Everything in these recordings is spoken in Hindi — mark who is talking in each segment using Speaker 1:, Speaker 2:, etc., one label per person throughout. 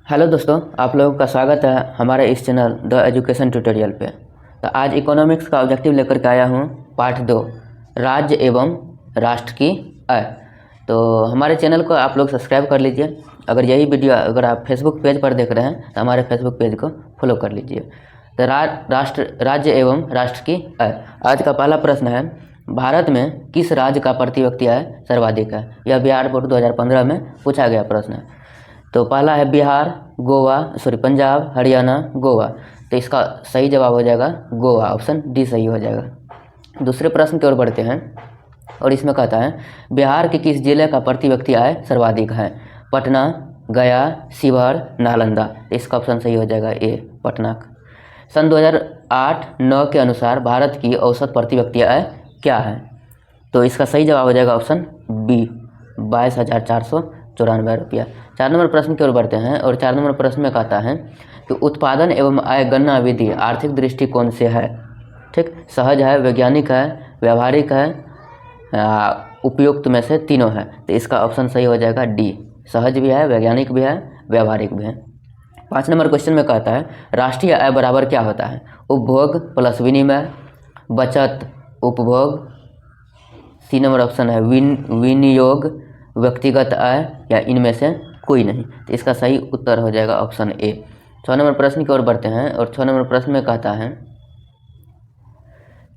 Speaker 1: हेलो दोस्तों, आप लोगों का स्वागत है हमारे इस चैनल द एजुकेशन ट्यूटोरियल पे। तो आज इकोनॉमिक्स का ऑब्जेक्टिव लेकर के आया हूँ पार्ट 2, राज्य एवं राष्ट्र की आय। तो हमारे चैनल को आप लोग सब्सक्राइब कर लीजिए। अगर यही वीडियो अगर आप फेसबुक पेज पर देख रहे हैं तो हमारे फेसबुक पेज को फॉलो कर लीजिए। तो राज्य एवं राष्ट्र की आय। आज का पहला प्रश्न है, भारत में किस राज्य का प्रति व्यक्ति आय सर्वाधिक है? यह बिहार बोर्ड 2015 में पूछा गया प्रश्न है। तो पहला है बिहार, पंजाब, हरियाणा, गोवा। तो इसका सही जवाब हो जाएगा गोवा, ऑप्शन डी सही हो जाएगा। दूसरे प्रश्न की ओर बढ़ते हैं और इसमें कहता है बिहार के किस जिले का प्रति व्यक्ति आय सर्वाधिक है? पटना, गया, शिवहर, नालंदा। तो इसका ऑप्शन सही हो जाएगा ए, पटना। सन 2008-9 के अनुसार भारत की औसत प्रति व्यक्ति आय क्या है? तो इसका सही जवाब हो जाएगा ऑप्शन बी, 22,494 रुपया। 4 नंबर प्रश्न की ओर बढ़ते हैं और 4 नंबर प्रश्न में कहता है कि उत्पादन एवं आय गणना विधि आर्थिक दृष्टिकोण से है, ठीक, सहज है, वैज्ञानिक है, व्यावहारिक है, उपयुक्त में से तीनों है। तो इसका ऑप्शन सही हो जाएगा डी, सहज भी है, वैज्ञानिक भी है, व्यावहारिक भी है। 5 नंबर क्वेश्चन में कहता है राष्ट्रीय आय बराबर क्या होता है? उपभोग प्लस विनिमय, बचत, उपभोग। 3 नंबर ऑप्शन है विनियोग, व्यक्तिगत आय या इनमें से कोई नहीं। तो इसका सही उत्तर हो जाएगा ऑप्शन ए। 6 नंबर प्रश्न की ओर बढ़ते हैं और 6 नंबर प्रश्न में कहता है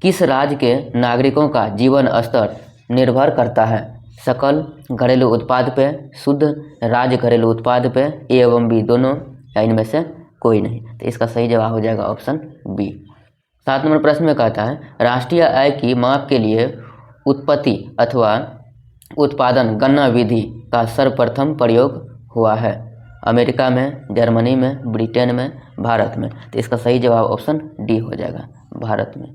Speaker 1: किस राज्य के नागरिकों का जीवन स्तर निर्भर करता है? सकल घरेलू उत्पाद पे, शुद्ध राज्य घरेलू उत्पाद पे, ए एवं बी दोनों या इनमें से कोई नहीं। तो इसका सही जवाब हो जाएगा ऑप्शन बी। 7 नंबर प्रश्न में कहता है राष्ट्रीय आय की माप के लिए उत्पत्ति अथवा उत्पादन गणना विधि का सर्वप्रथम प्रयोग हुआ है? अमेरिका में, जर्मनी में, ब्रिटेन में, भारत में। तो इसका सही जवाब ऑप्शन डी हो जाएगा, भारत में।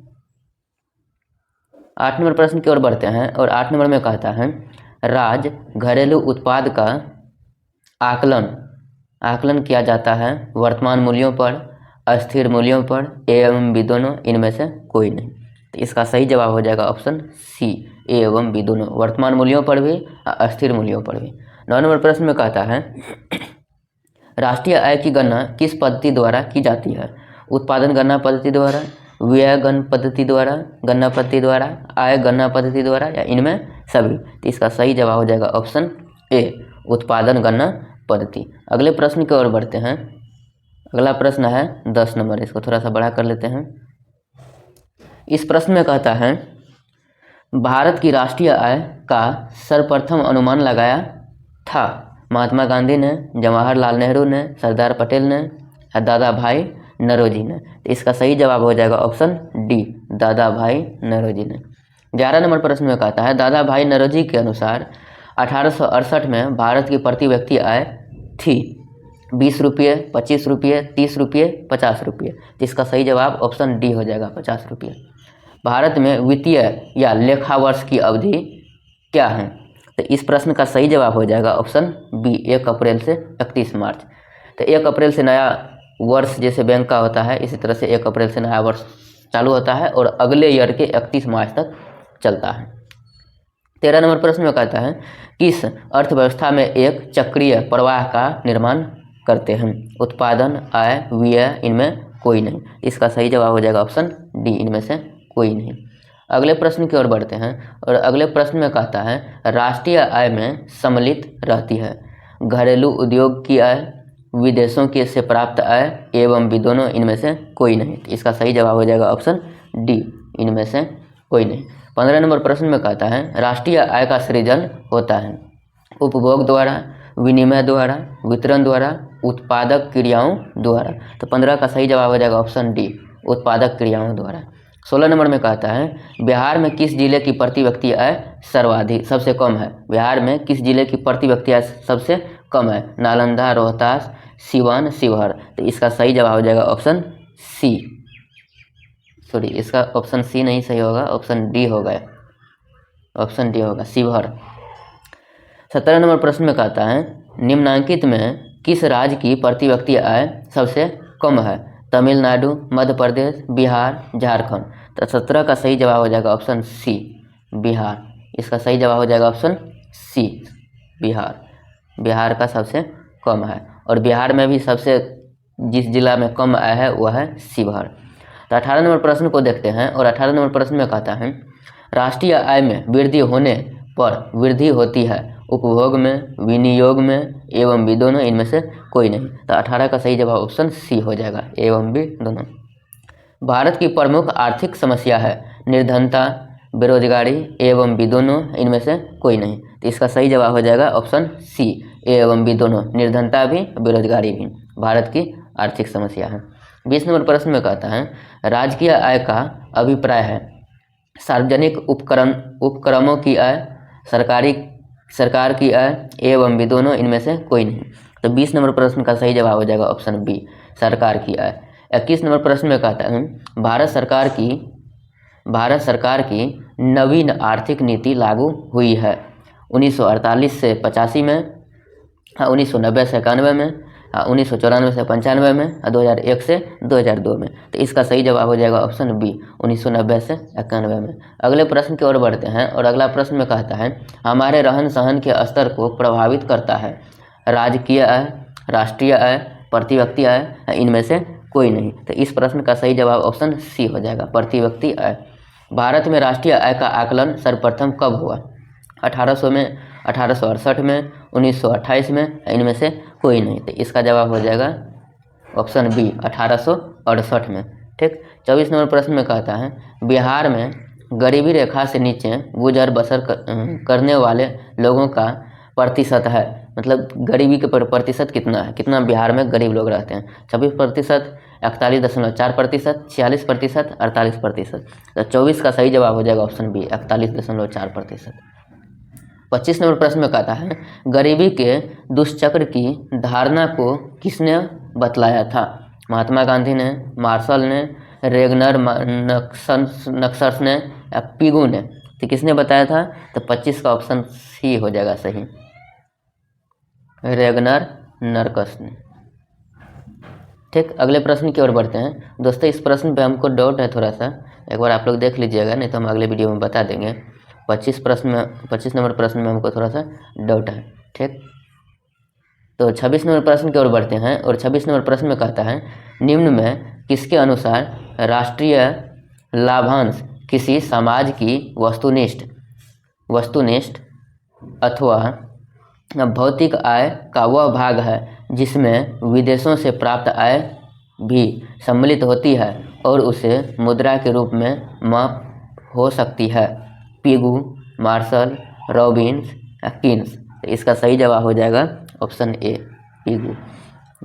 Speaker 1: 8 नंबर प्रश्न की ओर बढ़ते हैं और 8 नंबर में कहता है राज्य घरेलू उत्पाद का आकलन किया जाता है वर्तमान मूल्यों पर, अस्थिर मूल्यों पर, ए एवं बी दोनों, इनमें से कोई नहीं। तो इसका सही जवाब हो जाएगा ऑप्शन सी, ए एवं बी दोनों, वर्तमान मूल्यों पर भी, अस्थिर मूल्यों पर भी। 9 नंबर प्रश्न में कहता है राष्ट्रीय आय की गणना किस पद्धति द्वारा की जाती है? उत्पादन गणना पद्धति द्वारा, व्यय गणना पद्धति द्वारा, गणना पद्धति द्वारा, आय गणना पद्धति द्वारा या इनमें सभी। तो इसका सही जवाब हो जाएगा ऑप्शन ए, उत्पादन गणना पद्धति। अगले प्रश्न की ओर बढ़ते हैं। अगला प्रश्न है 10 नंबर, इसको थोड़ा सा बड़ा कर लेते हैं। इस प्रश्न में कहता है भारत की राष्ट्रीय आय का सर्वप्रथम अनुमान लगाया था? महात्मा गांधी ने, जवाहरलाल नेहरू ने, सरदार पटेल ने या दादा भाई नौरोजी ने। तो इसका सही जवाब हो जाएगा ऑप्शन डी, दादा भाई नौरोजी ने। 11 नंबर प्रश्न में कहता है दादा भाई नौरोजी के अनुसार 1868 में भारत की प्रति व्यक्ति आय थी 20 रुपये, 25 रुपये, 30 रुपये, 50 रुपये। जिसका सही जवाब ऑप्शन डी हो जाएगा, 50 रुपये। भारत में वित्तीय या लेखा वर्ष की अवधि क्या है? तो इस प्रश्न का सही जवाब हो जाएगा ऑप्शन बी, 1 अप्रैल से 31 मार्च। तो 1 अप्रैल से नया वर्ष जैसे बैंक का होता है, इसी तरह से 1 अप्रैल से नया वर्ष चालू होता है और अगले ईयर के 31 मार्च तक चलता है। 13 नंबर प्रश्न में कहता है किस अर्थव्यवस्था में एक चक्रीय प्रवाह का निर्माण करते हैं? उत्पादन, आय, व्यय, इनमें कोई नहीं। इसका सही जवाब हो जाएगा ऑप्शन डी, इनमें से कोई नहीं। अगले प्रश्न की ओर बढ़ते हैं और अगले प्रश्न में कहता है राष्ट्रीय आय में सम्मिलित रहती है घरेलू उद्योग की आय, विदेशों के से प्राप्त आय, एवं भी दोनों, इनमें से कोई नहीं। इसका सही जवाब हो जाएगा ऑप्शन डी, इनमें से कोई नहीं। 15 नंबर प्रश्न में कहता है राष्ट्रीय आय का सृजन होता है उपभोग द्वारा, विनिमय द्वारा, वितरण द्वारा, उत्पादक क्रियाओं द्वारा। तो 15 का सही जवाब हो जाएगा ऑप्शन डी, उत्पादक क्रियाओं द्वारा। 16 नंबर में कहता है बिहार में किस जिले की प्रति व्यक्ति आय सर्वाधिक सबसे कम है? बिहार में किस जिले की प्रति व्यक्ति आय सबसे कम है? नालंदा, रोहतास, सिवान, शिवहर। तो इसका सही जवाब हो जाएगा ऑप्शन सी, सॉरी इसका ऑप्शन सी नहीं सही होगा, ऑप्शन डी होगा, ऑप्शन डी होगा, शिवहर। 17 नंबर प्रश्न में कहता है निम्नांकित में किस राज्य की प्रति व्यक्ति आय सबसे कम है? तमिलनाडु, मध्य प्रदेश, बिहार, झारखंड। तो 17 का सही जवाब हो जाएगा ऑप्शन सी, बिहार। इसका सही जवाब हो जाएगा ऑप्शन सी, बिहार। बिहार का सबसे कम है। और बिहार में भी सबसे जिस जिला में कम आय है वह है शिवहर। तो 18 नंबर प्रश्न को देखते हैं और 18 नंबर प्रश्न में कहता है राष्ट्रीय आय में वृद्धि होने पर वृद्धि होती है उपभोग में, विनियोग में एवं बी दोनों, इनमें से कोई नहीं। तो 18 का सही जवाब ऑप्शन सी हो जाएगा, एवं बी दोनों। भारत की प्रमुख आर्थिक समस्या है निर्धनता, बेरोजगारी एवं बी दोनों, इनमें से कोई नहीं। तो इसका सही जवाब हो जाएगा ऑप्शन सी, एवं बी दोनों, निर्धनता भी बेरोजगारी भी भारत की आर्थिक समस्या है। 20 नंबर प्रश्न में कहता है राजकीय आय का अभिप्राय है सार्वजनिक उपक्रमों की आय, सरकार की आय एवं भी दोनों, इनमें से कोई नहीं। तो 20 नंबर प्रश्न का सही जवाब हो जाएगा ऑप्शन बी, सरकार की आय। 21 नंबर प्रश्न में कहता है भारत सरकार की नवीन आर्थिक नीति लागू हुई है 1948 से 85 में, 1990 से 91 में, 1994 से 95 में, 2001 से 2002 में। तो इसका सही जवाब हो जाएगा ऑप्शन बी, 1990 से 91 में। अगले प्रश्न की ओर बढ़ते हैं और अगला प्रश्न में कहता है हमारे रहन सहन के स्तर को प्रभावित करता है राजकीय आय, राष्ट्रीय आय, प्रति व्यक्ति आय, इनमें से कोई नहीं। तो इस प्रश्न का सही जवाब ऑप्शन सी हो जाएगा, प्रति व्यक्ति आय। भारत में राष्ट्रीय आय का आकलन सर्वप्रथम कब हुआ? 1800 में, 1868 में, 1928 में, इनमें से कोई नहीं। तो इसका जवाब हो जाएगा ऑप्शन बी, 1868 में। ठीक। 24 नंबर प्रश्न में कहता है बिहार में गरीबी रेखा से नीचे गुजर बसर करने वाले लोगों का प्रतिशत है, मतलब गरीबी के प्रतिशत कितना है, कितना बिहार में गरीब लोग रहते हैं? 26%, 41.4%, 46%, 48%। तो 24 का सही जवाब हो जाएगा ऑप्शन बी, 41.4%। 25 नंबर प्रश्न में कहता है गरीबी के दुष्चक्र की धारणा को किसने बतलाया था? महात्मा गांधी ने, मार्शल ने, रेगनर नक्सर्स ने या पिगू ने? तो किसने बताया था? तो 25 का ऑप्शन सी हो जाएगा सही, रेगनर नर्कस ने। ठीक। अगले प्रश्न की ओर बढ़ते हैं दोस्तों। इस प्रश्न पे हमको डाउट है थोड़ा सा, एक बार आप लोग देख लीजिएगा, नहीं तो हम अगले वीडियो में बता देंगे। 25 नंबर प्रश्न में हमको थोड़ा सा डाउट है। ठीक। तो 26 नंबर प्रश्न की ओर बढ़ते हैं और 26 नंबर प्रश्न में कहता है निम्न में किसके अनुसार राष्ट्रीय लाभांश किसी समाज की वस्तुनिष्ठ अथवा भौतिक आय का वह भाग है जिसमें विदेशों से प्राप्त आय भी सम्मिलित होती है और उसे मुद्रा के रूप में माप हो सकती है? Pigou, Marshall, Robbins, Keynes? तो इसका सही जवाब हो जाएगा ऑप्शन ए, पिगू।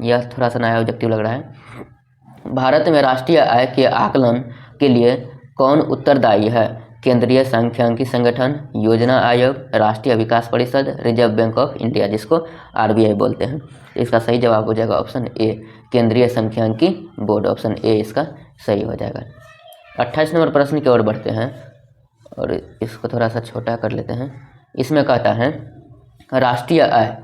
Speaker 1: यह थोड़ा सा नया ऑब्जेक्टिव लग रहा है। भारत में राष्ट्रीय आय के आकलन के लिए कौन उत्तरदायी है? केंद्रीय सांख्यिकी संगठन, योजना आयोग, राष्ट्रीय विकास परिषद, रिजर्व बैंक ऑफ इंडिया, जिसको आरबीआई बोलते हैं। इसका सही जवाब हो जाएगा ऑप्शन ए, केंद्रीय सांख्यिकी बोर्ड, ऑप्शन ए इसका सही हो जाएगा। 28 नंबर प्रश्न की ओर बढ़ते हैं और इसको थोड़ा सा छोटा कर लेते हैं। इसमें कहता है राष्ट्रीय आय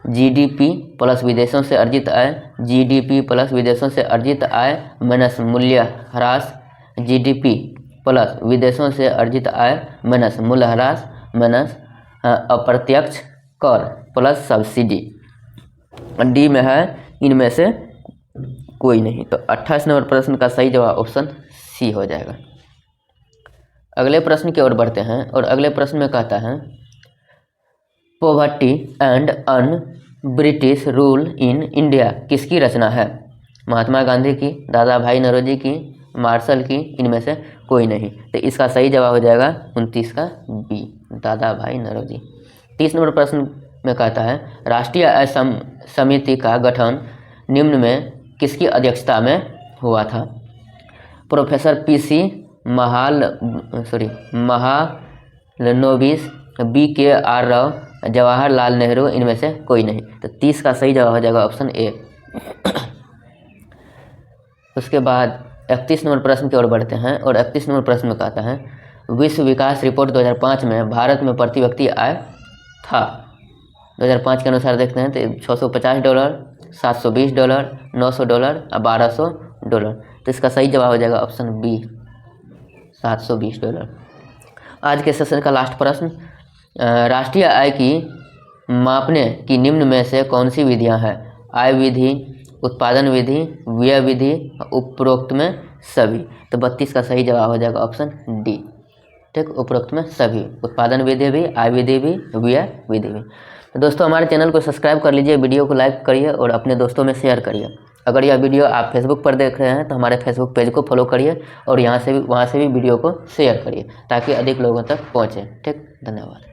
Speaker 1: जीडीपी प्लस विदेशों से अर्जित आय, जीडीपी प्लस विदेशों से अर्जित आय माइनस मूल्य ह्रास, जीडीपी प्लस विदेशों से अर्जित आय माइनस मूल्य ह्रास माइनस अप्रत्यक्ष कर प्लस सब्सिडी, डी में है, इनमें से कोई नहीं। तो 28 नंबर प्रश्न का सही जवाब ऑप्शन सी हो जाएगा। अगले प्रश्न की ओर बढ़ते हैं और अगले प्रश्न में कहता है poverty and un British rule in India किसकी रचना है? महात्मा गांधी की, दादा भाई नौरोजी की, मार्शल की, इनमें से कोई नहीं। तो इसका सही जवाब हो जाएगा 29 का बी, दादा भाई नौरोजी। 30 नंबर प्रश्न में कहता है राष्ट्रीय आय समिति का गठन निम्न में किसकी अध्यक्षता में हुआ था? Professor PC Mahalanobis, BKR Rao, Jawaharlal Nehru, इनमें से कोई नहीं। तो 30 का सही जवाब हो जाएगा ऑप्शन ए। उसके बाद 31 नंबर प्रश्न की ओर बढ़ते हैं और 31 नंबर प्रश्न में कहता है विश्व विकास रिपोर्ट 2005 में भारत में प्रति व्यक्ति आय था। 2005 के अनुसार देखते हैं तो $650, $720, $900 और $1200। तो इसका सही जवाब हो जाएगा ऑप्शन बी, $720। आज के सेशन का लास्ट प्रश्न, राष्ट्रीय आय की मापने की निम्न में से कौन सी विधियां हैं? आय विधि, उत्पादन विधि, व्यय विधि, उपरोक्त में सभी। तो 32 का सही जवाब हो जाएगा ऑप्शन डी। ठीक, उपरोक्त में सभी, उत्पादन विधि भी, आय विधि भी, व्यय विधि भी। तो दोस्तों हमारे चैनल को सब्सक्राइब कर लीजिए, वीडियो को लाइक करिए और अपने दोस्तों में शेयर करिए। अगर यह वीडियो आप फेसबुक पर देख रहे हैं तो हमारे फेसबुक पेज को फॉलो करिए और वहाँ से भी वीडियो को शेयर करिए ताकि अधिक लोगों तक पहुँचे। ठीक, धन्यवाद।